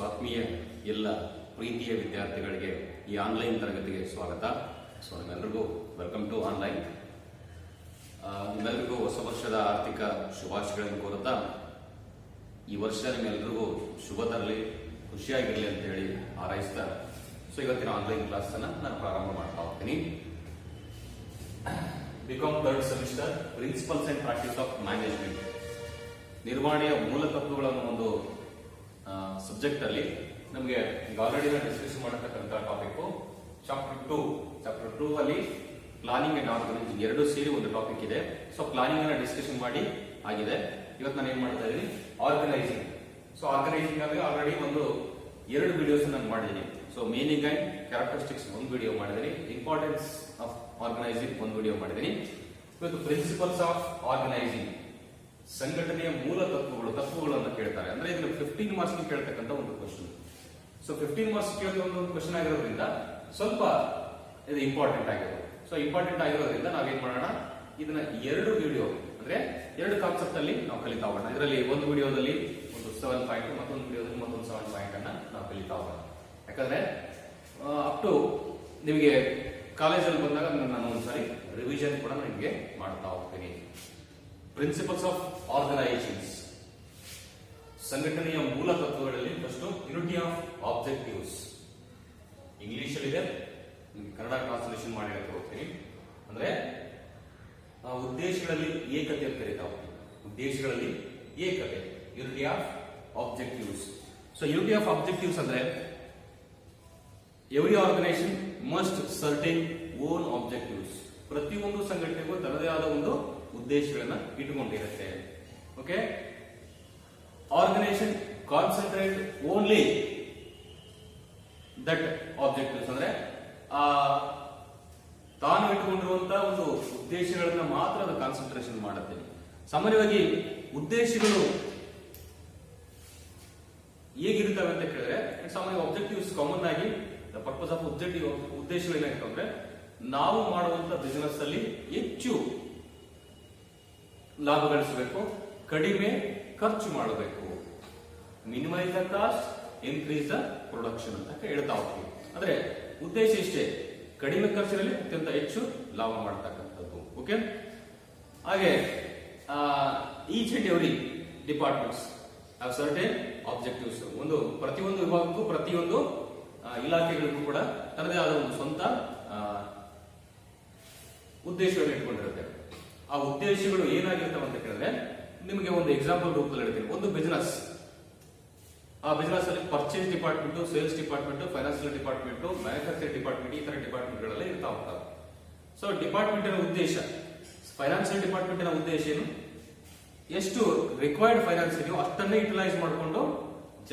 ಆತ್ಮೀಯ ಎಲ್ಲ ಪ್ರೀತಿಯ ವಿದ್ಯಾರ್ಥಿಗಳಿಗೆ ಈ ಆನ್ಲೈನ್ ತರಗತಿಗೆ ಸ್ವಾಗತ. ನಿಮ್ಮೆಲ್ಲರಿಗೂ ವೆಲ್ಕಮ್ ಟು ಆನ್ಲೈನ್. ನಿಮ್ಮೆಲ್ಲರಿಗೂ ಹೊಸ ವರ್ಷದ ಆರ್ಥಿಕ ಶುಭಾಶಯಗಳನ್ನು ಕೋರುತ್ತಾ ಈ ವರ್ಷ ನಿಮ್ಮೆಲ್ಲರಿಗೂ ಶುಭ ತರಲಿ, ಖುಷಿಯಾಗಿರಲಿ ಅಂತ ಹೇಳಿ ಹಾರೈಸ್ತಾ ಇವತ್ತಿನ ಆನ್ಲೈನ್ ಕ್ಲಾಸ್ ಅನ್ನ ನಾನು ಪ್ರಾರಂಭ ಮಾಡ್ತಾ ಹೋಗ್ತೀನಿ. B Com third semester principles and practice of management, ನಿರ್ವಹಣೆಯ ಮೂಲ ತತ್ವಗಳನ್ನು ಒಂದು ಸಬ್ಜೆಕ್ಟ್ ಅಲ್ಲಿ ನಮಗೆ ಈಗ ಆಲ್ರೆಡಿ ನಾವು ಡಿಸ್ಕಸ್ ಮಾಡತಕ್ಕಂಥ ಟಾಪಿಕ್ ಚಾಪ್ಟರ್ 2 ಅಲ್ಲಿ ಪ್ಲಾನಿಂಗ್ ಅಂಡ್ ಆರ್ಗನೈಸಿಂಗ್ ಎರಡು ಸೇರಿ ಒಂದು ಟಾಪಿಕ್ ಇದೆ. ಸೊ ಪ್ಲಾನಿಂಗ್ ಅನ್ನ ಡಿಸ್ಕಷನ್ ಮಾಡಿ ಆಗಿದೆ. ಇವತ್ತು ನಾನು ಏನ್ ಮಾಡ್ತಾ ಇದ್ದೀನಿ, ಆರ್ಗನೈಸಿಂಗ್. ಸೊ ಆರ್ಗನೈಸಿಂಗ್ ಅಲ್ಲಿ ಆಲ್ರೆಡಿ ಒಂದು 2 ವಿಡಿಯೋಸ್ ನಾನು ಮಾಡಿದ್ದೀನಿ. ಸೊ ಮೀನಿಂಗ್ ಅಂಡ್ ಕ್ಯಾರೆಕ್ಟರಿಸ್ಟಿಕ್ಸ್ ಒಂದು ವಿಡಿಯೋ ಮಾಡಿದ್ದೀನಿ, ಇಂಪಾರ್ಟೆನ್ಸ್ ಆಫ್ ಆರ್ಗನೈಸಿಂಗ್ ಒಂದು ವಿಡಿಯೋ ಮಾಡಿದ್ದೀನಿ. ಇವತ್ತು ಪ್ರಿನ್ಸಿಪಲ್ಸ್ ಆಫ್ ಆರ್ಗನೈಸಿಂಗ್, ಸಂಘಟನೆಯ ಮೂಲ ತತ್ವಗಳನ್ನು ಕೇಳ್ತಾರೆ. ಅಂದ್ರೆ ಇದು 15 ಮಾರ್ಕ್ಸ್ ಕೇಳ್ತಕ್ಕಂಥ ಒಂದು ಕ್ವಶನ್. ಸೊ 15 ಮಾರ್ಕ್ಸ್ ಕೇಳಿದ ಒಂದು ಕ್ವಶನ್ ಆಗಿರೋದ್ರಿಂದ ಸ್ವಲ್ಪ ಇದು ಇಂಪಾರ್ಟೆಂಟ್ ಆಗಿರೋದು. ಸೊ ಇಂಪಾರ್ಟೆಂಟ್ ಆಗಿರೋದ್ರಿಂದ ನಾವೇನ್ ಮಾಡೋಣ, ಇದನ್ನ 2 ವಿಡಿಯೋ ಅಂದ್ರೆ 2 ಕಾನ್ಸೆಪ್ಟ್ ಅಲ್ಲಿ ನಾವು ಕಲಿತಾ ಹೋಗೋಣ. ಇದರಲ್ಲಿ ಒಂದು ವಿಡಿಯೋದಲ್ಲಿ ಒಂದು 7 ಪಾಯಿಂಟ್, ಮತ್ತೊಂದು ವಿಡಿಯೋದಲ್ಲಿ ಮತ್ತೊಂದು 7 ಪಾಯಿಂಟ್ ಅನ್ನ ನಾವು ಕಲಿತಾ ಹೋಗೋಣ. ಯಾಕಂದ್ರೆ ಅಪ್ ಟು ನಿಮಗೆ ಕಾಲೇಜಲ್ಲಿ ಬಂದಾಗ ನಾನು ಒಂದ್ಸಾರಿ ರಿವಿಷನ್ ಕೂಡ ನಿಮಗೆ ಮಾಡ್ತಾ ಹೋಗ್ತೀನಿ. ಪ್ರಿನ್ಸಿಪಲ್ಸ್ ಆಫ್ ಆರ್ಗನೈಸೇಷನ್ಸ್, ಸಂಘಟನೆಯ ಮೂಲ ತತ್ವಗಳಲ್ಲಿ first unity of objectives. English ಅಲ್ಲಿ ಇದೆ, ಕನ್ನಡ ಟ್ರಾನ್ಸ್ಲೇಷನ್ ಮಾಡಿ ಹೇಳ್ತಾ ಹೋಗ್ತೀನಿ. ಅಂದ್ರೆ ಉದ್ದೇಶಗಳಲ್ಲಿ ಏಕತೆ ಅಂತ ಕರೀತಾ ಹೋಗ್ತೀನಿ. ಉದ್ದೇಶಗಳಲ್ಲಿ ಏಕತೆ, unity of objectives. So unity of objectives ಅಂದ್ರೆ every organisation must certain own objectives. ಪ್ರತಿಯೊಂದು ಸಂಘಟನೆಗೂ ತನ್ನದೇ ಆದ ಒಂದು ಉದ್ದೇಶಗಳನ್ನ ಇಟ್ಟುಕೊಂಡಿರುತ್ತೆ. Okay, organisation concentrate only that objectives. ಅಂದ್ರೆ ತಾನು ಇಟ್ಟುಕೊಂಡಿರುವಂತಹ ಒಂದು ಉದ್ದೇಶಗಳನ್ನ ಮಾತ್ರ ಅದು ಕಾನ್ಸಂಟ್ರೇಷನ್ ಮಾಡುತ್ತೆ. ಸಾಮಾನ್ಯವಾಗಿ ಉದ್ದೇಶಗಳು ಹೇಗಿರ್ತವೆ ಅಂತ ಕೇಳಿದ್ರೆ, ಸಾಮಾನ್ಯ ಆಬ್ಜೆಕ್ಟಿವ್ಸ್ ಕಾಮನ್ ಆಗಿ ದ ಪರ್ಪಸ್ ಆಫ್ ಆಬ್ಜೆಕ್ಟಿವ್ ಉದ್ದೇಶಗಳು ಏನಾಗಿರ್ತವೆ, ನಾವು ಮಾಡುವಂತ ಬಿಸಿನೆಸ್ ಅಲ್ಲಿ ಹೆಚ್ಚು ಲಾಭ ಗಳಿಸಬೇಕು, ಕಡಿಮೆ ಖರ್ಚು ಮಾಡಬೇಕು, minimise the cost, increase the production ಅಂತ ಹೇಳ್ತಾ ಹೋಗ್ತೀವಿ. ಅಂದ್ರೆ ಉದ್ದೇಶ ಇಷ್ಟೇ, ಕಡಿಮೆ ಖರ್ಚಿನಲ್ಲಿ ಅತ್ಯಂತ ಹೆಚ್ಚು ಲಾಭ ಮಾಡತಕ್ಕಂಥದ್ದು. ಓಕೆ, ಹಾಗೆ each and every departments have certain objectives. ಪ್ರತಿಯೊಂದು ವಿಭಾಗಕ್ಕೂ ಪ್ರತಿಯೊಂದು ಇಲಾಖೆಗಳಿಗೂ ಕೂಡ ತನ್ನದೇ ಆದ ಒಂದು ಸ್ವಂತ ಉದ್ದೇಶಗಳನ್ನು ಇಟ್ಕೊಂಡಿರುತ್ತೆ. ಆ ಉದ್ದೇಶಗಳು ಏನಾಗಿರ್ತವೆ ಅಂತ ಕೇಳಿದ್ರೆ, ನಿಮಗೆ ಒಂದು ಎಕ್ಸಾಂಪಲ್ ರೂಪದಲ್ಲಿ ಹೇಳ್ತೀನಿ. ಒಂದು ಬಿಸಿನೆಸ್, ಆ ಬಿಸಿನೆಸ್ ಅಲ್ಲಿ purchase department, sales department, financial department, manufacturing department, ಈ ತರ ಡಿಪಾರ್ಟ್ಮೆಂಟ್ ಗಳೆಲ್ಲ ಇರ್ತಾ ಹೋಗ್ತವೆ. ಸೊ ಡಿಪಾರ್ಟ್ಮೆಂಟಿನ ಉದ್ದೇಶ, ಫೈನಾನ್ಷಿಯಲ್ ಡಿಪಾರ್ಟ್ಮೆಂಟಿನ ಉದ್ದೇಶ ಏನು, ಎಷ್ಟು ರಿಕ್ವೈರ್ಡ್ ಫೈನಾನ್ಸ್ ಇದೆಯೋ ಅಷ್ಟನ್ನೇ ಯುಟಿಲೈಸ್ ಮಾಡಿಕೊಂಡು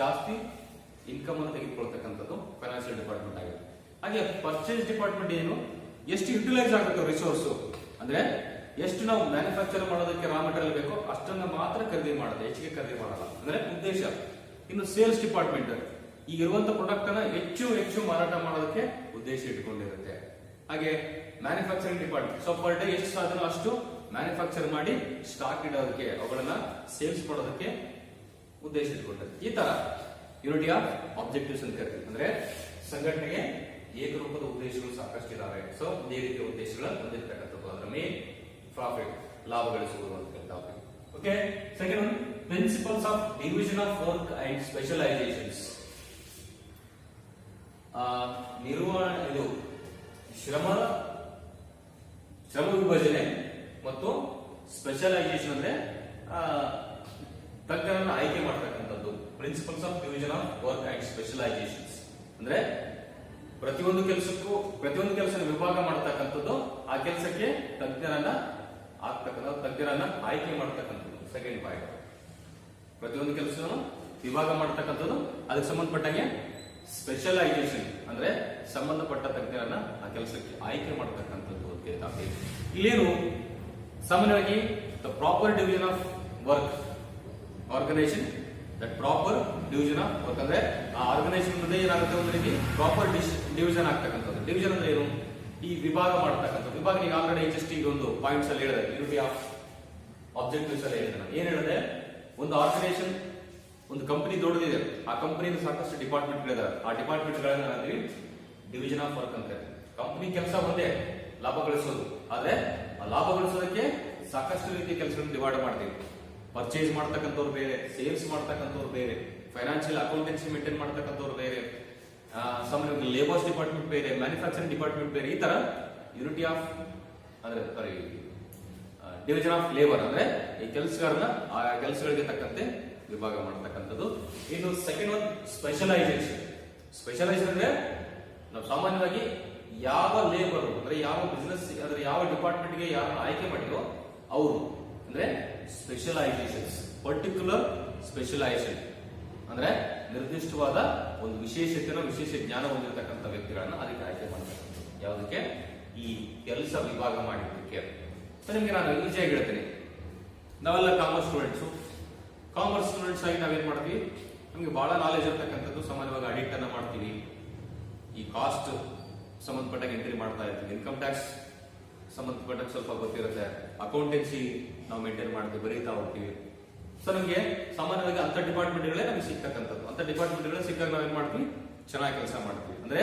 ಜಾಸ್ತಿ ಇನ್ಕಮ್ ಅನ್ನು ತೆಗೆದುಕೊಳ್ತಕ್ಕಂಥದ್ದು ಫೈನಾನ್ಷಿಯಲ್ ಡಿಪಾರ್ಟ್ಮೆಂಟ್ ಆಗಿದೆ. ಹಾಗೆ ಪರ್ಚೇಸ್ ಡಿಪಾರ್ಟ್ಮೆಂಟ್ ಏನು, ಎಷ್ಟು ಯುಟಿಲೈಸ್ ಆಗುತ್ತೆ ರಿಸೋರ್ಸ್, ಅಂದ್ರೆ ಎಷ್ಟು ನಾವು ಮ್ಯಾನುಫ್ಯಾಕ್ಚರ್ ಮಾಡೋದಕ್ಕೆ ರಾ ಮೆಟೀರಿಯಲ್ ಬೇಕೋ ಅಷ್ಟನ್ನ ಮಾತ್ರ ಖರೀದಿ ಮಾಡುತ್ತೆ, ಹೆಚ್ಚಿಗೆ ಖರೀದಿ ಮಾಡಲ್ಲ, ಅಂದ್ರೆ ಉದ್ದೇಶ. ಇನ್ನು ಸೇಲ್ಸ್ ಡಿಪಾರ್ಟ್ಮೆಂಟ್ ಈಗಿರುವಂತ ಪ್ರಾಡಕ್ಟ್ ಅನ್ನ ಹೆಚ್ಚು ಮಾರಾಟ ಮಾಡೋದಕ್ಕೆ ಉದ್ದೇಶ ಇಟ್ಕೊಂಡಿರುತ್ತೆ. ಹಾಗೆ manufacturing department, so per day ಎಷ್ಟು ಸಾಧನ ಅಷ್ಟು ಮ್ಯಾನುಫ್ಯಾಕ್ಚರ್ ಮಾಡಿ ಸ್ಟಾಕ್ ಇಡೋದಕ್ಕೆ, ಅವುಗಳನ್ನ ಸೇಲ್ಸ್ ಮಾಡೋದಕ್ಕೆ ಉದ್ದೇಶ ಇಟ್ಕೊಂಡಿರುತ್ತೆ. ಈ ತರ ಯೂನಿಟಿ ಆಫ್ ಆಬ್ಜೆಕ್ಟಿವ್ಸ್ ಅಂತ ಕರಿತೀವಿ. ಅಂದ್ರೆ ಸಂಘಟನೆಗೆ ಏಕರೂಪದ ಉದ್ದೇಶಗಳು ಸಾಕಷ್ಟು ಇದಾವೆ. ಸೊ ಇದೇ ರೀತಿಯ ಉದ್ದೇಶಗಳು ಹೊಂದಿರತಕ್ಕಂಥದ್ದು. ಅದರ ಮೇನ್ ಪ್ರಾಫಿಟ್, ಲಾಭ ಗಳಿಸುವುದು ಅಂತ ಹೇಳ್ತಾರೆ. Okay, second one principles of division of work and specialisations. ನಿರ್ವಹಣೆ, ಇದು ಶ್ರಮ ವಿಭಜನೆ ಮತ್ತು ಸ್ಪೆಷಲೈಸೇಷನ್ ಅಂದ್ರೆ ತಜ್ಞರನ್ನ ಆಯ್ಕೆ ಮಾಡತಕ್ಕಂಥದ್ದು. Principles of division of work and specialisations ಅಂದ್ರೆ ಪ್ರತಿಯೊಂದು ಕೆಲಸ ವಿಭಾಗ ಮಾಡತಕ್ಕಂಥದ್ದು, ಆ ಕೆಲಸಕ್ಕೆ ತಜ್ಞರನ್ನ ಆಯ್ಕೆ ಮಾಡತಕ್ಕಂಥದ್ದು. ಸೆಕೆಂಡ್ ಪಾಯಿಂಟ್, ಪ್ರತಿಯೊಂದು ಕೆಲಸವನ್ನು ವಿಭಾಗ ಮಾಡತಕ್ಕಂಥದ್ದು, ಅದಕ್ಕೆ ಸಂಬಂಧಪಟ್ಟಂಗೆ ಸ್ಪೆಷಲೈಸೇಷನ್ ಅಂದ್ರೆ ಸಂಬಂಧಪಟ್ಟ ತಜ್ಞರನ್ನ ಆ ಕೆಲಸಕ್ಕೆ ಆಯ್ಕೆ ಮಾಡತಕ್ಕಂಥದ್ದು ಅಂತ ಹೇಳ್ತಾರೆ. ಇಲ್ಲೇನು ಸಾಮಾನ್ಯವಾಗಿ the proper division of work organisation, that proper division of work ಅಂದ್ರೆ ಆ ಆರ್ಗನೈಸೇಷನ್ ಮುಂದೆ ಏನಾಗುತ್ತೆ, ಒಂದು ರೀತಿ ಪ್ರಾಪರ್ ಡಿವಿಷನ್ ಆಗ್ತಕ್ಕಂಥದ್ದು. ಡಿವಿಷನ್ ಅಂದ್ರೆ ಏನು, ಈ ವಿಭಾಗ ಮಾಡತಕ್ಕಂಥದ್ದು. ವಿಭಾಗ ಈಗ ಆಲ್ರೆಡಿ ಜಸ್ಟ್ ಈಗ ಒಂದು ಪಾಯಿಂಟ್ಸ್ ಅಲ್ಲಿ ಹೇಳಿದೆ, ಯೂನಿಟಿ ಆಫ್ ಆಬ್ಜೆಕ್ಟಿವ್ಸ್ ಅಲ್ಲಿ ಹೇಳಿದೆ. ಏನ್ ಹೇಳಿದೆ, ಒಂದು ಆರ್ಗನೈಸೇಷನ್ ಒಂದು ಕಂಪನಿ ದೊಡ್ಡದಿದೆ, ಆ ಕಂಪನಿಯಿಂದ ಸಾಕಷ್ಟು ಡಿಪಾರ್ಟ್ಮೆಂಟ್ಗಳಿದಾವೆ. ಆ ಡಿಪಾರ್ಟ್ಮೆಂಟ್ಗಳನ್ನ ನಾವೀವಿ ಡಿವಿಷನ್ ಆಫ್ ವರ್ಕ್ ಅಂತ. ಕಂಪನಿ ಕೆಲಸ ಒಂದೇ, ಲಾಭ ಗಳಿಸೋದು. ಆದ್ರೆ ಆ ಲಾಭ ಗಳಿಸೋದಕ್ಕೆ ಸಾಕಷ್ಟು ರೀತಿಯ ಕೆಲಸಗಳನ್ನು ಡಿವೈಡ್ ಮಾಡ್ತೀವಿ. ಪರ್ಚೇಸ್ ಮಾಡ್ತಕ್ಕಂಥವ್ರು ಬೇರೆ, ಸೇಲ್ಸ್ ಮಾಡ್ತಕ್ಕಂಥವ್ರು ಬೇರೆ, ಫೈನಾನ್ಷಿಯಲ್ ಅಕೌಂಟೆನ್ಸಿ ಮೇಂಟೈನ್ ಮಾಡ್ತಕ್ಕಂಥವ್ರು ಬೇರೆ, ಸಾಮಾನ್ಯವಾಗಿ ಲೇಬರ್ಸ್ ಡಿಪಾರ್ಟ್ಮೆಂಟ್ ಬೇರೆ, ಮ್ಯಾನುಫ್ಯಾಕ್ಚರಿಂಗ್ ಡಿಪಾರ್ಟ್ಮೆಂಟ್ ಬೇರೆ. ಈ ತರ ಯೂನಿಟಿ ಆಫ್ ಅಂದ್ರೆ ಸಾರಿ ಡಿವಿಷನ್ ಆಫ್ ಲೇಬರ್ ಅಂದ್ರೆ ಈ ಕೆಲಸಗಾರನ ಆ ಕೆಲಸಗಳಿಗೆ ತಕ್ಕಂತೆ ವಿಭಾಗ ಮಾಡತಕ್ಕಂಥದ್ದು. ಇನ್ನು ಸೆಕೆಂಡ್ ಒನ್ ಸ್ಪೆಷಲೈಸೇಷನ್. ಸ್ಪೆಷಲೈಸೇಷನ್ ಅಂದ್ರೆ ನಾವು ಸಾಮಾನ್ಯವಾಗಿ ಯಾವ ಲೇಬರ್ ಅಂದ್ರೆ ಯಾವ ಬಿಸ್ನೆಸ್ ಅಂದ್ರೆ ಯಾವ ಡಿಪಾರ್ಟ್ಮೆಂಟ್ಗೆ ಯಾರು ಆಯ್ಕೆ ಮಾಡಿರೋ ಅವರು ಅಂದ್ರೆ ಸ್ಪೆಷಲೈಸೇಷನ್ಸ್, ಪರ್ಟಿಕ್ಯುಲರ್ ಸ್ಪೆಷಲೈಸೇಷನ್ ಅಂದ್ರೆ ನಿರ್ದಿಷ್ಟವಾದ ಒಂದು ವಿಶೇಷತೆನ ವಿಶೇಷ ಜ್ಞಾನ ಹೊಂದಿರತಕ್ಕಂಥ ವ್ಯಕ್ತಿಗಳನ್ನ ಅದಕ್ಕೆ ಆಯ್ಕೆ ಮಾಡತಕ್ಕಂಥದ್ದು. ಯಾವುದಕ್ಕೆ? ಈ ಕೆಲಸ ವಿಭಾಗ ಮಾಡಿದ್ದಕ್ಕೆ. ನಿಮ್ಗೆ ನಾನು ಈಸಿಯಾಗಿ ಹೇಳ್ತೀನಿ, ನಾವೆಲ್ಲ ಕಾಮರ್ಸ್ ಸ್ಟೂಡೆಂಟ್ಸು. ಕಾಮರ್ಸ್ ಸ್ಟೂಡೆಂಟ್ಸ್ ಆಗಿ ನಾವೇನ್ ಮಾಡ್ತೀವಿ, ನಮ್ಗೆ ಬಹಳ ನಾಲೆಜ್ ಇರ್ತಕ್ಕಂಥದ್ದು ಸಾಮಾನ್ಯವಾಗಿ ಆಡಿಟ್ ಅನ್ನ ಮಾಡ್ತೀವಿ, ಈ ಕಾಸ್ಟ್ ಸಂಬಂಧಪಟ್ಟಾಗ ಎಂಟ್ರಿ ಮಾಡ್ತಾ ಇರ್ತೀವಿ, ಇನ್ಕಮ್ ಟ್ಯಾಕ್ಸ್ ಸಂಬಂಧಪಟ್ಟಾಗ ಸ್ವಲ್ಪ ಗೊತ್ತಿರುತ್ತೆ, ಅಕೌಂಟೆನ್ಸಿ ನಾವು ಮೇಂಟೈನ್ ಮಾಡ್ತೀವಿ, ಬರೀತಾ ಹೋಗ್ತೀವಿ. ಸೊ ನಮ್ಗೆ ಸಾಮಾನ್ಯವಾಗಿ ಅಂತ ಡಿಪಾರ್ಟ್ಮೆಂಟ್ಗಳೇ ನಮಗೆ ಸಿಗ್ತಕ್ಕಂಥದ್ದು. ಅಂತ ಡಿಪಾರ್ಟ್ಮೆಂಟ್ಗಳೇ ಸಿಕ್ಕಾಗ ನಾವೇನ್ ಮಾಡ್ತೀವಿ, ಚೆನ್ನಾಗಿ ಕೆಲಸ ಮಾಡ್ತೀವಿ. ಅಂದ್ರೆ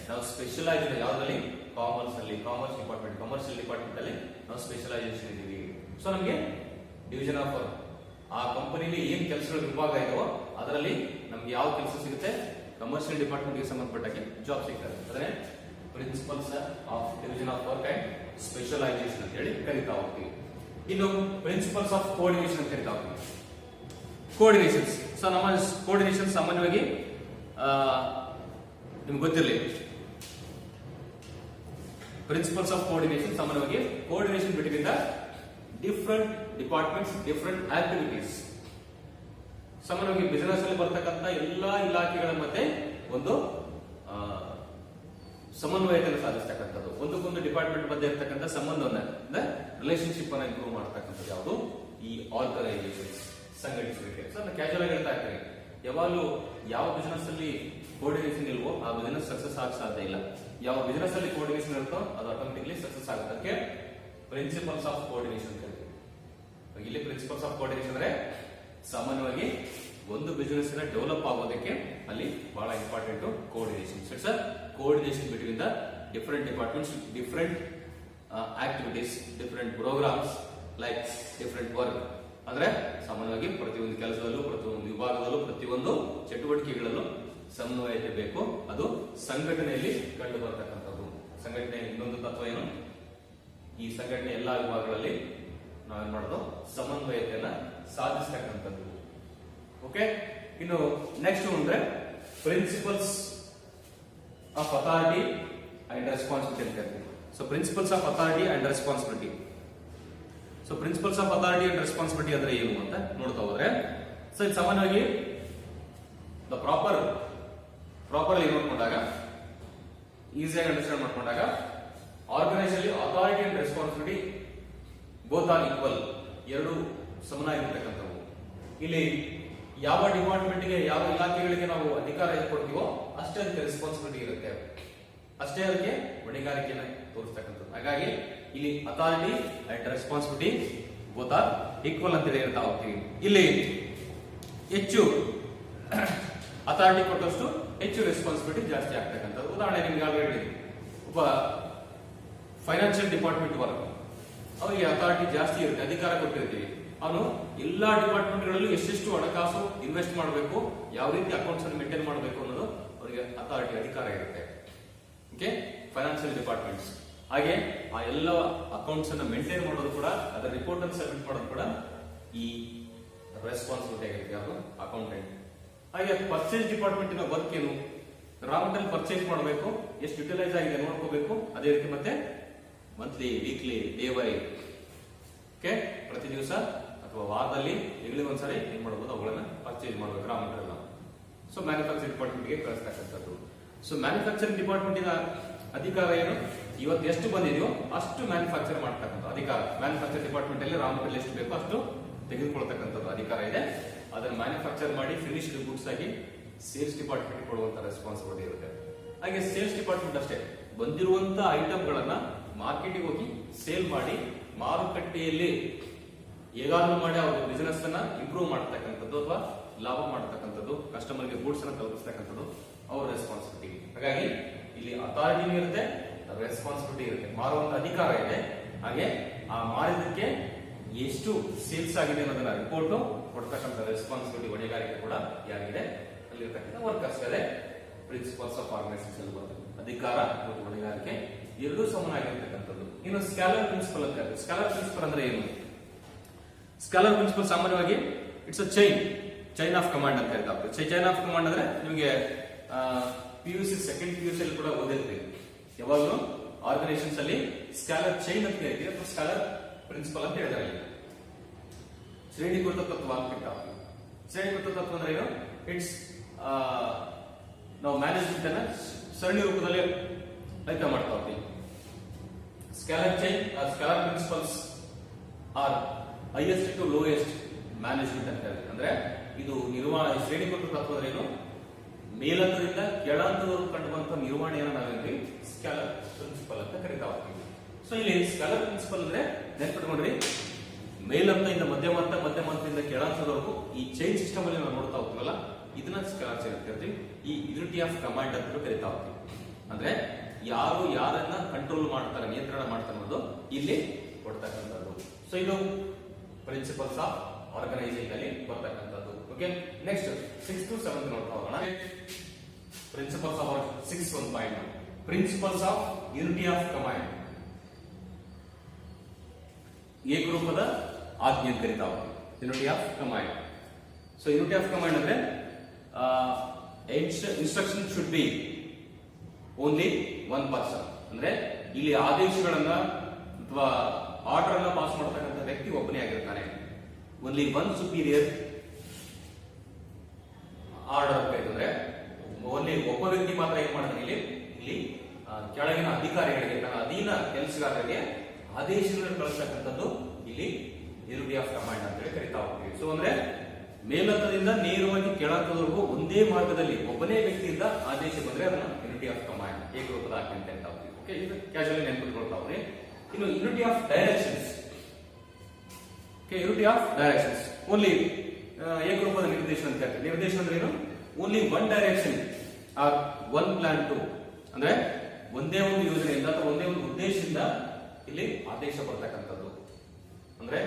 ನಾವು ಸ್ಪೆಷಲೈಸ್ ಯಾವ್ದ್ರಲ್ಲಿ? ಕಾಮರ್ಸ್ ಅಲ್ಲಿ, ಕಾಮರ್ಸ್ ಡಿಪಾರ್ಟ್ಮೆಂಟ್, ಕಮರ್ಷಿಯಲ್ ಡಿಪಾರ್ಟ್ಮೆಂಟ್ ಅಲ್ಲಿ ನಾವು ಸ್ಪೆಷಲೈಸೇಷನ್ ಇದೀವಿ. ಸೊ ನಮ್ಗೆ ಡಿವಿಷನ್ ಆಫ್ ವರ್ಕ್, ಆ ಕಂಪನಿಲಿ ಏನ್ ಕೆಲಸಗಳ ವಿಭಾಗ ಇದೆಯೋ ಅದರಲ್ಲಿ ನಮ್ಗೆ ಯಾವ ಕೆಲಸ ಸಿಗುತ್ತೆ, ಕಮರ್ಷಿಯಲ್ ಡಿಪಾರ್ಟ್ಮೆಂಟ್ ಗೆ ಸಂಬಂಧಪಟ್ಟಾಗೆ ಜಾಬ್ ಸಿಗ್ತದೆ. ಅಂದ್ರೆ principles of division of work and specialisation ಅಂತ ಹೇಳಿ ಕರಿತಾ ಹೋಗ್ತೀವಿ. ಇನ್ನು ಪ್ರಿನ್ಸಿಪಲ್ಸ್ ಆಫ್ ಕೋಆರ್ಡಿನೇಷನ್ ಅಂತ ಕರಿತಾ ಹೋಗ್ತೀವಿ. ಕೋಆರ್ಡಿನೇಷನ್ಸ್. ಸೊ ನಮ್ಮ ಕೋಆರ್ಡಿನೇಷನ್ ಸಾಮಾನ್ಯವಾಗಿ ನಿಮ್ಗೆ ಗೊತ್ತಿರಲಿ, ಪ್ರಿನ್ಸಿಪಲ್ಸ್ ಆಫ್ ಕೋಆರ್ಡಿನೇಷನ್ ಸಾಮಾನ್ಯವಾಗಿ coordination between the different departments, different activities. ಸಾಮಾನ್ಯವಾಗಿ ಬಿಸಿನೆಸ್ ಅಲ್ಲಿ ಬರ್ತಕ್ಕಂಥ ಎಲ್ಲಾ ಇಲಾಖೆಗಳ ಮಧ್ಯೆ ಒಂದು ಸಮನ್ವಯತೆಯನ್ನು ಸಾಧಿಸತಕ್ಕಂಥದ್ದು, ಒಂದಕ್ಕೊಂದು ಡಿಪಾರ್ಟ್ಮೆಂಟ್ ಮಧ್ಯೆ ಇರತಕ್ಕಂಥ ಸಂಬಂಧವನ್ನ ರಿಲೇಶನ್ಶಿಪ್ ಅನ್ನ ಇಂಪ್ರೂವ್ ಮಾಡತಕ್ಕಂಥದ್ದು ಯಾವುದು? ಈ ಆರ್ಗನೈಸೇಷನ್ಸ್, ಸಂಘಟಿಸುವಿಕೆ. ಸೊ ನಾನು ಕ್ಯಾಶುವಲ್ ಆಗಿ ಹೇಳ್ತಾ ಇರ್ತೀನಿ, ಯಾವಾಗಲೂ ಯಾವ ಬಿಸಿನೆಸ್ ಅಲ್ಲಿ ಕೋಆರ್ಡಿನೇಷನ್ ಇಲ್ವೋ ಆ ಬಿಸಿನೆಸ್ ಸಕ್ಸಸ್ ಆಗ ಸಾಧ್ಯ ಇಲ್ಲ. ಯಾವ ಬಿಸಿನೆಸ್ ಅಲ್ಲಿ ಕೋಆರ್ಡಿನೇಷನ್ ಇರುತ್ತೋ ಅದು ಆಟೋಮೆಟಿಕ್ಲಿ ಸಕ್ಸಸ್ ಆಗುತ್ತೆ. ಅದಕ್ಕೆ ಪ್ರಿನ್ಸಿಪಲ್ಸ್ ಆಫ್ ಕೋಆರ್ಡಿನೇಷನ್ ಕರೀತೀವಿ. ಇಲ್ಲಿ ಪ್ರಿನ್ಸಿಪಲ್ಸ್ ಆಫ್ ಕೋಆರ್ಡಿನೇಷನ್ ಅಂದ್ರೆ ಸಾಮಾನ್ಯವಾಗಿ ಒಂದು ಬಿಸಿನೆಸ್ ಡೆವಲಪ್ ಆಗೋದಕ್ಕೆ ಅಲ್ಲಿ ಬಹಳ important coordination. It's a coordination between the different departments, different activities, different programmes, like different work. ಅಂದ್ರೆ ಸಾಮಾನ್ಯವಾಗಿ ಪ್ರತಿಯೊಂದು ಕೆಲಸದಲ್ಲೂ, ಪ್ರತಿಯೊಂದು ವಿಭಾಗದಲ್ಲೂ, ಪ್ರತಿಯೊಂದು ಚಟುವಟಿಕೆಗಳಲ್ಲೂ ಸಮನ್ವಯತೆ ಬೇಕು. ಅದು ಸಂಘಟನೆಯಲ್ಲಿ ಕಂಡು ಬರತಕ್ಕಂಥದ್ದು. ಸಂಘಟನೆ ಇನ್ನೊಂದು ತತ್ವ ಏನು? ಈ ಸಂಘಟನೆ ಎಲ್ಲಾ ವಿಭಾಗಗಳಲ್ಲಿ ನಾವೇನ್ ಮಾಡೋದು, ಸಮನ್ವಯತೆಯನ್ನ ಸಾಧಿಸತಕ್ಕಂಥದ್ದು. ಓಕೆ. ಇನ್ನು ನೆಕ್ಸ್ಟ್ ಅಂದ್ರೆ principles of authority and responsibility ಅಂತ ಹೇಳ್ತೀವಿ. So principles of authority and responsibility. So principles of authority and responsibility ಅಂದ್ರೆ ಏನು ಅಂತ ನೋಡ್ತಾ ಹೋದ್ರೆ, ಸೊ ಇದು ಸಾಮಾನ್ಯವಾಗಿ ದ ಪ್ರಾಪರ್ಲಿ ನೋಡ್ಕೊಂಡಾಗ, ಈಸಿಯಾಗಿ ಅಂಡರ್ಸ್ಟ್ಯಾಂಡ್ ಮಾಡ್ಕೊಂಡಾಗ, organisation authority and responsibility both are equal, ಎರಡು ಸಮನಾಗಿರ್ತಕ್ಕಂಥವು. ಇಲ್ಲಿ ಯಾವ ಡಿಪಾರ್ಟ್ಮೆಂಟ್ಗೆ, ಯಾವ ಇಲಾಖೆಗಳಿಗೆ ನಾವು ಅಧಿಕಾರ ಕೊಡ್ತೀವೋ ಅಷ್ಟೇ ಅದಕ್ಕೆ ರೆಸ್ಪಾನ್ಸಿಬಿಲಿಟಿ ಇರುತ್ತೆ, ಅಷ್ಟೇ ಅದಕ್ಕೆ ಹೊಣೆಗಾರಿಕೆಯನ್ನು ತೋರಿಸ್ತಕ್ಕಂಥದ್ದು. ಹಾಗಾಗಿ ಇಲ್ಲಿ authority and responsibility both are equal ಅಂತ ಹೇಳ್ತಾ ಹೋಗ್ತೀವಿ. ಇಲ್ಲಿ ಹೆಚ್ಚು ಅಥಾರಿಟಿ ಕೊಟ್ಟಷ್ಟು ಹೆಚ್ಚು ರೆಸ್ಪಾನ್ಸಿಬಿಲಿಟಿ ಜಾಸ್ತಿ ಆಗ್ತಕ್ಕಂಥದ್ದು. ಉದಾಹರಣೆ ನಿಮ್ಗೆ ಆಲ್ರೆಡಿ ಒಬ್ಬ ಫೈನಾನ್ಷಿಯಲ್ ಡಿಪಾರ್ಟ್ಮೆಂಟ್ ವರ್ಕ್, ಅವರಿಗೆ ಅಥಾರಿಟಿ ಜಾಸ್ತಿ ಇರುತ್ತೆ, ಅಧಿಕಾರ ಕೊಟ್ಟಿರ್ತೀವಿ. ಅವನು ಎಲ್ಲಾ ಡಿಪಾರ್ಟ್ಮೆಂಟ್ಗಳಲ್ಲೂ ಎಷ್ಟೆಷ್ಟು ಹಣಕಾಸು ಇನ್ವೆಸ್ಟ್ ಮಾಡಬೇಕು, ಯಾವ ರೀತಿ ಅಕೌಂಟ್ಸ್ ಅನ್ನು ಮೇಂಟೈನ್ ಮಾಡಬೇಕು ಅನ್ನೋದು ಅವರಿಗೆ ಅಥಾರಿಟಿ, ಅಧಿಕಾರ ಇರುತ್ತೆ. Okay, financial departments. ಹಾಗೆ ಆ ಎಲ್ಲ ಅಕೌಂಟ್ಸ್ ಅನ್ನ ಮೇಂಟೈನ್ ಮಾಡೋದು ಕೂಡ, ಅದರ ರಿಪೋರ್ಟ್ ಅನ್ನು ಸಬ್ಮಿಟ್ ಮಾಡೋದು ಕೂಡ ಈ ರೆಸ್ಪಾನ್ಸಿಬಿಲಿಟಿ ಆಗಿರುತ್ತೆ, ಯಾವುದು? ಅಕೌಂಟೆಂಟ್. ಹಾಗೆ ಪರ್ಚೇಸ್ ಡಿಪಾರ್ಟ್ಮೆಂಟಿನ ವರ್ಕ್ ಏನು? ರಾ ಮೆಟೀರಿಯಲ್ ಪರ್ಚೇಸ್ ಮಾಡಬೇಕು, ಎಷ್ಟು ಯುಟಿಲೈಸ್ ಆಗಿದೆ ನೋಡ್ಕೋಬೇಕು. ಅದೇ ರೀತಿ ಮತ್ತೆ monthly, weekly, day wise, okay, ಪ್ರತಿ ದಿವಸ ಅಥವಾ ವಾರದಲ್ಲಿ ಒಂದ್ಸರಿ ಏನ್ ಮಾಡಬಹುದು, ಅವುಗಳನ್ನ ಪರ್ಚೇಸ್ ಮಾಡಬೇಕು, ರಾ ಮೆಟೀರಿಯಲ್. ಸೊ ಮ್ಯಾನುಫ್ಯಾಕ್ಚರಿಂಗ್ ಡಿಪಾರ್ಟ್ಮೆಂಟ್ಗೆ ಕಳಿಸ್ತಕ್ಕಂಥದ್ದು. ಸೊ ಮ್ಯಾನುಫ್ಯಾಕ್ಚರಿಂಗ್ ಡಿಪಾರ್ಟ್ಮೆಂಟಿನ ಅಧಿಕಾರ ಏನು? ಇವತ್ತು ಎಷ್ಟು ಬಂದಿದೆಯೋ ಅಷ್ಟು ಮ್ಯಾನುಫ್ಯಾಕ್ಚರ್ ಮಾಡ್ತಕ್ಕಂಥ ಅಧಿಕಾರ. ಮ್ಯಾನುಫ್ಯಾಕ್ಚರ್ ಡಿಪಾರ್ಟ್ಮೆಂಟ್ ಅಲ್ಲಿ ರಾ ಮೆಟೀರಿಯಲ್ ಎಷ್ಟು ಬೇಕೋ ಅಷ್ಟು ತೆಗೆದುಕೊಳ್ತಕ್ಕಂಥದ್ದು ಅಧಿಕಾರ ಇದೆ. ಅದನ್ನು ಮ್ಯಾನುಫ್ಯಾಕ್ಚರ್ ಮಾಡಿ ಫಿನಿಶ್ಡ್ ಗುಡ್ಸ್ ಆಗಿ ಸೇಲ್ಸ್ ಡಿಪಾರ್ಟ್ಮೆಂಟ್ ಕೊಡುವಂತ ರೆಸ್ಪಾನ್ಸಿಬಿಲಿಟಿ ಇರುತ್ತೆ. ಹಾಗೆ ಸೇಲ್ಸ್ ಡಿಪಾರ್ಟ್ಮೆಂಟ್ ಅಷ್ಟೇ, ಬಂದಿರುವಂತ ಐಟಮ್ಗಳನ್ನ ಮಾರ್ಕೆಟಿಗೆ ಹೋಗಿ ಸೇಲ್ ಮಾಡಿ ಮಾರುಕಟ್ಟೆಯಲ್ಲಿ ಹೇಗಾದ್ರೂ ಮಾಡಿ ಅವ್ರ ಬಿಸಿನೆಸ್ ಅನ್ನ ಇಂಪ್ರೂವ್ ಮಾಡ್ತಕ್ಕಂಥದ್ದು ಅಥವಾ ಲಾಭ ಮಾಡತಕ್ಕಂಥದ್ದು, ಕಸ್ಟಮರ್ಗೆ ಗೂಡ್ಸ್ ಅನ್ನು ತಲುಪಿಸ್ತಕ್ಕಂಥದ್ದು ಅವ್ರ ರೆಸ್ಪಾನ್ಸಿಬಿಲಿಟಿ. ಹಾಗಾಗಿ ಇಲ್ಲಿ ಅಥಾರಿಟಿನೂ ಇರುತ್ತೆ, ರೆಸ್ಪಾನ್ಸಿಬಿಲಿಟಿ ಇರುತ್ತೆ. ಮಾರುವಂತ ಅಧಿಕಾರ ಇದೆ, ಹಾಗೆ ಆ ಮಾರಿದಕ್ಕೆ ಎಷ್ಟು ಸೇಲ್ಸ್ ಆಗಿದೆ ಅನ್ನೋದನ್ನ ರಿಪೋರ್ಟ್ ಕೊಡ್ತಕ್ಕಂಥ ರೆಸ್ಪಾನ್ಸಿಬಿಲಿಟಿ ಹೊಣೆಗಾರಿಕೆ ಕೂಡ ಯಾರಿಗಿದೆ, ಅಲ್ಲಿರ್ತಕ್ಕಂಥ ವರ್ಕರ್ಸ್ ಇದೆ. ಪ್ರಿನ್ಸಿಪಲ್ಸ್ ಆಫ್ ಆರ್ಗನೈಸೇಷನ್ ಬರ್ತದೆ. ಅಧಿಕಾರ ಮತ್ತು ಹೊಣೆಗಾರಿಕೆ ಎರಡೂ ಸಮನಾಗಿರ್ತಕ್ಕಂಥದ್ದು. ಇನ್ನು ಸ್ಕ್ಯಾಲರ್ ಪ್ರಿನ್ಸಿಪಲ್ ಅಂತ ಹೇಳ್ತೀವಿ. ಸ್ಕ್ಯಾಲರ್ ಪ್ರಿನ್ಸಿಪಲ್ ಅಂದ್ರೆ ಏನು? ಸ್ಕ್ಯಾಲರ್ ಪ್ರಿನ್ಸಿಪಲ್ ಸಾಮಾನ್ಯವಾಗಿ it's a chain of command ಅಂತ ಹೇಳ್ತಾರೆ. ಚೈನ್ ಆಫ್ ಕಮಾಂಡ್ ಅಂದ್ರೆ ನಿಮಗೆ PUC ಸೆಕೆಂಡ್ PUC ಅಲ್ಲಿ ಕೂಡ ಓದಿರ್ತೀವಿ. ಯಾವಾಗಲೂ ಆರ್ಗನೈಸೇಷನ್ಸ್ ಅಲ್ಲಿ ಸ್ಕ್ಯಾಲರ್ ಚೈನ್ ಅಂತ ಹೇಳ್ತೀವಿ ಅಥವಾ ಸ್ಕ್ಯಾಲರ್ ಪ್ರಿನ್ಸಿಪಲ್ ಅಂತ ಹೇಳ್ತಾರೆ. ಶ್ರೇಣೀಕೃತ ತತ್ವ ಅಂತ ಹೇಳ್ತಾರೆ. ಶ್ರೇಣೀಕೃತ ತತ್ವ ಅಂದ್ರೆ ಏನು? ಇಟ್ಸ್ ನಾವು ಮ್ಯಾನೇಜ್ಮೆಂಟ್ ಅನ್ನ ಸರಣಿ ರೂಪದಲ್ಲಿ ಲೆಕ್ಕ ಮಾಡ್ತಾ ಹೋಗ್ತೀವಿ. Scalar chain scalar principles are highest to lowest management ಅಂತ ಹೇಳ್ತೀವಿ. ಅಂದ್ರೆ ಇದು ನಿರ್ವಹಣೆ ಶ್ರೇಣೀಕೃತ ತತ್ವ ಅಂದ್ರೆ ಏನು? ಮೇಲಂತದಿಂದ ಕೆಳಂತದವರೆಗೂ ಕಂಡುಬಂತ ನಿರ್ವಹಣೆಯನ್ನು ನಾವೇನ್ರಿ ಸ್ಕ್ಯಾಲರ್ ಪ್ರಿನ್ಸಿಪಲ್ ಅಂತ ಕರಿತಾ ಹೋಗ್ತೀವಿ. ಸೊ ಇಲ್ಲಿ ಸ್ಕ್ಯಾಲರ್ ಪ್ರಿನ್ಸಿಪಲ್ ಅಂದ್ರೆ ನೆನ್ಪಿಟ್ಕೊಂಡ್ರಿ, ಮೇಲಂತದಿಂದ ಮಧ್ಯಮಂತದಿಂದ ಕೆಳಂತದವರೆಗೂ ಈ ಚೈನ್ ಸಿಸ್ಟಮ್ ಅಲ್ಲಿ ನಾವು ನೋಡ್ತಾ ಹೋಗ್ತೀವಲ್ಲ, ಇದನ್ನ ಸ್ಕ್ಯಾಲರ್ ಚೈನ್ ಅಂತ ಹೇಳ್ತೀವಿ. ಈ ಯೂನಿಟಿ ಆಫ್ ಕಮಾಂಡ್ ಅಂತ ಕರಿತಾ ಹೋಗ್ತೀವಿ. ಅಂದ್ರೆ ಯಾರು ಯಾರನ್ನ ಕಂಟ್ರೋಲ್ ಮಾಡ್ತಾರೆ, ನಿಯಂತ್ರಣ ಮಾಡ್ತಾರೆ ಅನ್ನೋದು ಇಲ್ಲಿ ಕೊಡ್ತಕ್ಕಂಥದ್ದು. ಸೊ ಇದು ಪ್ರಿನ್ಸಿಪಲ್ಸ್ ಆಫ್ ಆರ್ಗನೈಸಿಂಗ್ ಅಲ್ಲಿ ಬರ್ತಕ್ಕಂಥದ್ದು. ಓಕೆ, ನೆಕ್ಸ್ಟ್ 6 to 7 ನೋಡ್ತಾ ಹೋಗೋಣ. Principles of 6.1 principles of unity of command. ಏಕರೂಪದ ಆಜ್ಞೆ ಅಂತ ಕರಿತಾ ಹೋಗ್ತೀವಿ. Unity of command. So unity of command ಅಂದ್ರೆ instruction should be only one person. ಅಂದ್ರೆ ಇಲ್ಲಿ ಆದೇಶಗಳನ್ನ ಅಥವಾ ಆರ್ಡರ್ ಅನ್ನ ಪಾಸ್ ಮಾಡತಕ್ಕಂಥ ವ್ಯಕ್ತಿ ಒಬ್ಬನೇ ಆಗಿರ್ತಾನೆ. ಓನ್ಲಿ ಒನ್ ಸುಪೀರಿಯರ್ ಆರ್ಡರ್ ಅಂದ್ರೆ ಓನ್ಲಿ ಒಬ್ಬ ವ್ಯಕ್ತಿ ಮಾತ್ರ ಏನ್ ಮಾಡ್ತಾನೆ ಇಲ್ಲಿ ಕೆಳಗಿನ ಅಧಿಕಾರಿಗಳಿಗೆ, ತನ್ನ ಅಧೀನ ಕೆಲಸಗಾರರಿಗೆ ಆದೇಶಗಳನ್ನು ಕಳಿಸ್ತಕ್ಕಂಥದ್ದು ಇಲ್ಲಿ ಯೂನಿಟಿ ಆಫ್ ಕಮಾಂಡ್ ಅಂತ ಹೇಳಿ ಕರಿತಾ ಹೋಗ್ತೀವಿ. ಸೊ ಅಂದ್ರೆ ಮೇಲಂತದಿಂದ ನೇರವಾಗಿ ಕೆಳಂತದವರೆಗೂ ಒಂದೇ ಮಾರ್ಗದಲ್ಲಿ ಒಬ್ಬನೇ ವ್ಯಕ್ತಿಯಿಂದ ಆದೇಶ ಬಂದ್ರೆ ಅದನ್ನ ಯೂನಿಟಿ ಆಫ್ ಕಮಾಂಡ್, ಏಕರೂಪದ ಆಜ್ಞೆ ಅಂತ ಹೇಳ್ತಾ ಹೋಗ್ತೀವಿ. ಓಕೆ, ಇದು ಕ್ಯಾಶುವಲಿ ನೆನ್ಪಿಟ್ಕೊಳ್ತಾ ಹೋಗ್ರಿ. ಇನ್ನು unity of directions. Okay, unity of directions only ಏಕರೂಪದ ನಿರ್ದೇಶನ ಅಂತ ಹೇಳ್ತೀವಿ. ನಿರ್ದೇಶನ ಅಂದ್ರೆ ಏನು? Only one direction or one plan to. ಅಂದ್ರೆ ಒಂದೇ ಒಂದು ಯೋಜನೆಯಿಂದ ಅಥವಾ ಒಂದೇ ಒಂದು ಉದ್ದೇಶದಿಂದ ಇಲ್ಲಿ ಆದೇಶ ಬರ್ತಕ್ಕಂಥದ್ದು. ಅಂದ್ರೆ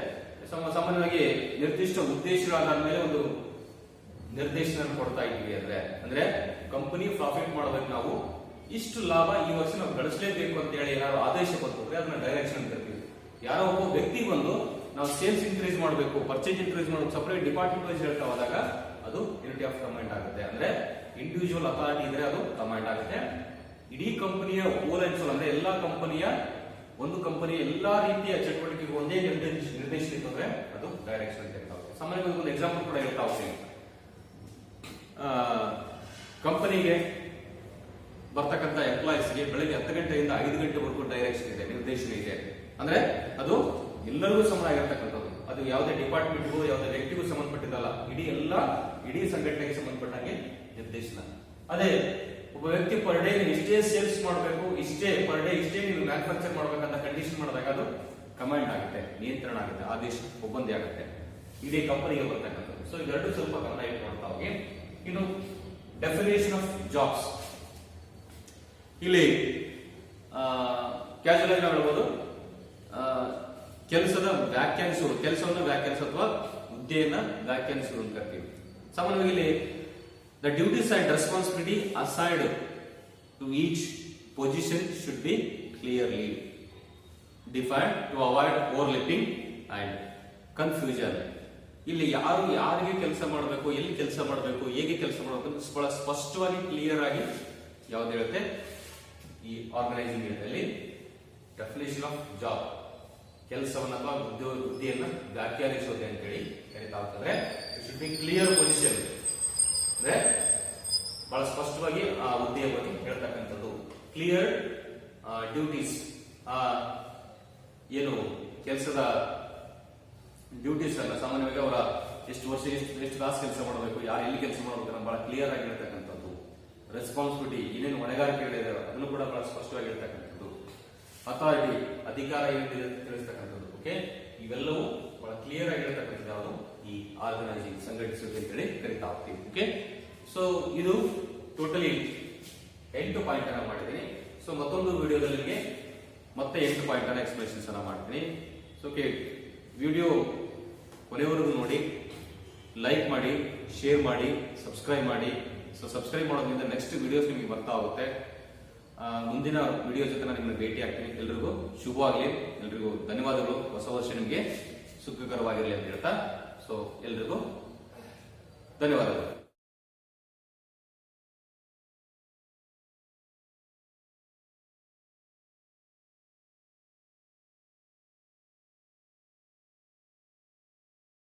ಸಾಮಾನ್ಯವಾಗಿ ನಿರ್ದಿಷ್ಟ ಉದ್ದೇಶಗಳಾದ ಮೇಲೆ ಒಂದು ನಿರ್ದೇಶನ ಕೊಡ್ತಾ ಇದ್ದೀವಿ. ಅಂದ್ರೆ ಕಂಪನಿ ಪ್ರಾಫಿಟ್ ಮಾಡಬೇಕು, ನಾವು ಇಷ್ಟು ಲಾಭ ಈ ವರ್ಷ ನಾವು ಗಳಿಸಲೇಬೇಕು ಅಂತ ಹೇಳಿ ಏನಾದ್ರು ಆದೇಶ ಬಂದ್ರೆ ಅದನ್ನ ಡೈರೆಕ್ಷನ್ ಅಂತ ಹೇಳ್ತೀವಿ. ಯಾರೋ ಒಬ್ಬ ವ್ಯಕ್ತಿ ಬಂದು ನಾವು ಸೇಲ್ಸ್ ಇನ್ಕ್ರೀಸ್ ಮಾಡಬೇಕು, ಪರ್ಚೇಸ್ ಇನ್ಕ್ರೀಸ್ ಮಾಡಬೇಕು, ಸಪರೇಟ್ ಡಿಪಾರ್ಟ್ಮೆಂಟ್ ವೈಸ್ ಹೇಳ್ತಾ ಹೋದಾಗ ಅದು ಯೂನಿಟಿ ಆಫ್ ಕಮಾಂಡ್ ಆಗುತ್ತೆ. ಅಂದ್ರೆ ಇಂಡಿವಿಜುವಲ್ ಅಥಾರಿಟಿ ಇದ್ರೆ ಅದು ಕಮಾಂಡ್ ಆಗುತ್ತೆ. ಇಡೀ ಕಂಪನಿಯ ಹೋಲ್ ಅಂಡ್ ಸೋಲ್ ಅಂದ್ರೆ ಎಲ್ಲಾ ಕಂಪನಿಯ ಒಂದು ಕಂಪನಿಯ ಎಲ್ಲಾ ರೀತಿಯ ಚಟುವಟಿಕೆಗೆ ಒಂದೇ ನಿರ್ದೇಶನ ಇತ್ತಂದ್ರೆ ಅದು ಡೈರೆಕ್ಷನ್ ಅಂತ ಹೇಳ್ತಾ ಹೋಗ್ತೀವಿ. ಸಾಮಾನ್ಯವಾಗಿ ಒಂದು ಎಕ್ಸಾಂಪಲ್ ಕೂಡ ಹೇಳ್ತಾ ಹೋಗ್ತೀವಿ. ಕಂಪನಿಗೆ ಬರ್ತಕ್ಕಂಥ ಎಂಪ್ಲಾಯೀಸ್ಗೆ ಬೆಳಗ್ಗೆ 10 ಗಂಟೆಯಿಂದ 5 ಗಂಟೆವರೆಗೂ ಡೈರೆಕ್ಷನ್ ಇದೆ, ನಿರ್ದೇಶನ ಇದೆ. ಅಂದ್ರೆ ಅದು ಎಲ್ಲರಿಗೂ ಸಮನಾಗಿರ್ತಕ್ಕಂಥದ್ದು. ಅದು ಯಾವುದೇ ಡಿಪಾರ್ಟ್ಮೆಂಟ್ಗೂ ಯಾವುದೇ ವ್ಯಕ್ತಿಗೂ ಸಂಬಂಧಪಟ್ಟಿದ್ದಲ್ಲ, ಇಡೀ ಸಂಘಟನೆಗೆ ಸಂಬಂಧಪಟ್ಟಂಗೆ ನಿರ್ದೇಶನ. ಅದೇ ಒಬ್ಬ ವ್ಯಕ್ತಿ ಪರ್ ಡೇ ಇಷ್ಟೇ ಸೇಲ್ಸ್ ಮಾಡಬೇಕು, ಇಷ್ಟೇ ಪರ್ ಡೇ ಇಷ್ಟೇ ನೀವು ಮ್ಯಾನುಫ್ಯಾಕ್ಚರ್ ಮಾಡಬೇಕಂತ ಕಂಡೀಷನ್ ಮಾಡಿದಾಗ ಅದು ಕಮಾಂಡ್ ಆಗುತ್ತೆ, ನಿಯಂತ್ರಣ ಆಗುತ್ತೆ, ಆದೇಶ ಒಬ್ಬಂದೇ ಆಗುತ್ತೆ, ಇಡೀ ಕಂಪನಿಗೆ ಬರ್ತಕ್ಕಂಥದ್ದು. ಸೊ ಇವೆರಡು ಸ್ವಲ್ಪ ಗಮನ ಇಟ್ಟು ಮಾಡ್ತಾ ಹೋಗಿ. ಇನ್ನು ಡೆಫಿನೇಷನ್ ಆಫ್ ಜಾಬ್ಸ್. ಇಲ್ಲಿ ಕ್ಯಾಶುವಲ್ ಆಗಿ ನಾವು ಹೇಳ್ಬೋದು ಕೆಲಸವನ್ನು ವ್ಯಾಖ್ಯಾನಿಸು ಅಥವಾ ಹುದ್ದೆಯನ್ನ ವ್ಯಾಖ್ಯಾನಿಸು ಅಂತ ಕರಿತೀವಿ. ಸಾಮಾನ್ಯವಾಗಿ ಇಲ್ಲಿ the duties and responsibility assigned to each position should be clearly defined to avoid overlapping and confusion. ಇಲ್ಲಿ ಯಾರು ಯಾರಿಗೆ ಕೆಲಸ ಮಾಡಬೇಕು, ಎಲ್ಲಿ ಕೆಲಸ ಮಾಡಬೇಕು, ಹೇಗೆ ಕೆಲಸ ಮಾಡಬೇಕು ಬಹಳ ಸ್ಪಷ್ಟವಾಗಿ ಕ್ಲಿಯರ್ ಆಗಿ ಯಾವ್ದು ಹೇಳುತ್ತೆ ಈ organising unit definition of job, ಕೆಲಸವನ್ನ ಅಥವಾ ಹುದ್ದೆಯನ್ನ ವ್ಯಾಖ್ಯಾನಿಸೋದೆ ಅಂತ ಹೇಳಿ ಕರೀತಾ ಹೋಗ್ತದೆ. It should be clear position ಅಂದ್ರೆ ಬಹಳ ಸ್ಪಷ್ಟವಾಗಿ ಆ ಹುದ್ದೆಯ ಬಗ್ಗೆ ಹೇಳ್ತಕ್ಕಂಥದ್ದು. ಕ್ಲಿಯರ್ ಡ್ಯೂಟೀಸ್, ಏನು ಕೆಲಸದ ಡ್ಯೂಟೀಸ್ ಅಲ್ಲ, ಸಾಮಾನ್ಯವಾಗಿ ಅವರ ಎಷ್ಟು ವರ್ಷ ಎಷ್ಟು ತಾಸು ಕೆಲಸ ಮಾಡಬೇಕು, ಯಾರು ಎಲ್ಲಿ ಕೆಲಸ ಮಾಡಬೇಕು ಬಹಳ ಕ್ಲಿಯರ್ ಆಗಿ ಹೇಳ್ತಕ್ಕಂಥದ್ದು. ರೆಸ್ಪಾನ್ಸಿಬಿಲಿಟಿ, ಏನೇನು ಹೊಣೆಗಾರಿಕೆಗಳಿದೆ ಅದನ್ನು ಕೂಡ ಬಹಳ ಸ್ಪಷ್ಟವಾಗಿ ಹೇಳ್ತಕ್ಕಂಥದ್ದು. ಅಥಾರಿಟಿ, ಅಧಿಕಾರ ಏನು ತಿಳಿಸ್ತಕ್ಕಂಥದ್ದು. ಓಕೆ, ಇವೆಲ್ಲವೂ ಬಹಳ ಕ್ಲಿಯರ್ ಆಗಿ ಹೇಳ್ತಕ್ಕಂಥದ್ದು ಯಾವುದು ಈ ಈ ಆರ್ಗನೈಸಿಂಗ್ ಸಂಘಟಿಸುವುದು ಅಂತ ಹೇಳಿ ಕರಿತಾ ಹೋಗ್ತೀವಿ. ಓಕೆ, ಸೊ ಇದು ಟೋಟಲಿ 8 ಪಾಯಿಂಟ್ ಅನ್ನ ಮಾಡಿದ್ದೀನಿ. ಸೊ ಮತ್ತೊಂದು ವಿಡಿಯೋದಲ್ಲಿ ನಿಮಗೆ ಮತ್ತೆ 8 ಪಾಯಿಂಟ್ ಅನ್ನ ಎಕ್ಸ್ಪ್ಲೇಷನ್ಸ್ ಅನ್ನ ಮಾಡ್ತೀನಿ. ಸೊ ಓಕೆ, ವಿಡಿಯೋ ಕೊನೆವರೆಗೂ ನೋಡಿ, ಲೈಕ್ ಮಾಡಿ, ಶೇರ್ ಮಾಡಿ, ಸಬ್ಸ್ಕ್ರೈಬ್ ಮಾಡಿ. ಸೊ ಸಬ್ಸ್ಕ್ರೈಬ್ ಮಾಡೋದ್ರಿಂದ ನೆಕ್ಸ್ಟ್ ವಿಡಿಯೋಸ್ ನಿಮಗೆ ಬರ್ತಾ ಹೋಗುತ್ತೆ. ಮುಂದಿನ ವಿಡಿಯೋ ಜೊತೆ ನಾನು ನಿಮ್ಮನ್ನು ಭೇಟಿ ಆಗ್ತೀನಿ. ಎಲ್ರಿಗೂ ಶುಭವಾಗಲಿ, ಎಲ್ರಿಗೂ ಧನ್ಯವಾದಗಳು. ಹೊಸ ವರ್ಷ ನಿಮಗೆ ಸುಖಕರವಾಗಿರಲಿ ಅಂತ ಹೇಳ್ತಾ, ಸೊ ಎಲ್ರಿಗೂ ಧನ್ಯವಾದಗಳು.